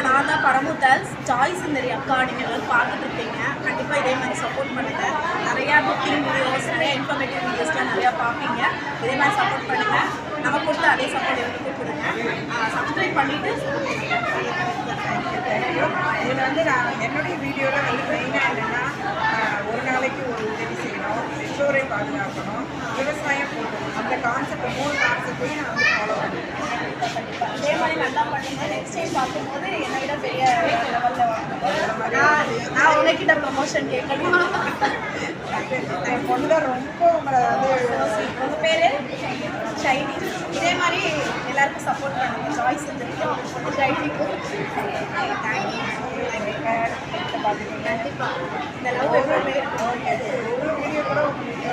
நான் தான் பரமுத்தல்ஸ் ஜாய்ஸ் இந்த அக்கா நீங்கள் எல்லாரும் பார்த்துட்டு இருக்கீங்க. கண்டிப்பாக இதே மாதிரி சப்போர்ட் பண்ணுங்கள். நிறையா குக்கிங் வீடியோஸ், நிறையா இன்ஃபர்மேட்டிவ் வீடியோஸ்லாம் நிறையா பார்ப்பீங்க. இதே மாதிரி சப்போர்ட் பண்ணுங்கள். நம்ம கொடுத்த அதே சப்போர்ட் எங்களுக்கு கொடுங்க. சப்ஸ்கிரைப் பண்ணிவிட்டு இதில் வந்து நான் என்னுடைய வீடியோவில் வந்து மெயினாக என்னென்னா ஒரு நாளைக்கு ஒரு உதவி செய்யணும், பெற்றோரை பாதுகாக்கணும், விவசாயம் போடணும். அந்த கான்செப்ட் 3 கான்செப்டையும் நான் வந்து ஃபாலோ பண்ணுவேன். இதே மாதிரி நல்லா பண்ணுங்க. நெக்ஸ்ட் டைம் பார்க்கும்போது என்னை விட பெரிய லெவலில் வாங்கணும். நான் உங்ககிட்ட ப்ரமோஷன் கேட்கணும். என் பொண்ணு ரொம்ப உங்களை வந்து உங்கள் பேர் ஷைனி. இதே மாதிரி எல்லாருக்கும் சப்போர்ட் பண்ணுங்கள். ஜாய்ஸ் இருந்துருக்கு அவங்க பொண்ணு ஷைனிக்கு. கண்டிப்பாக இந்த லவ் எப்பவுமே ஒரு வீடியோ கூட உங்களுக்கு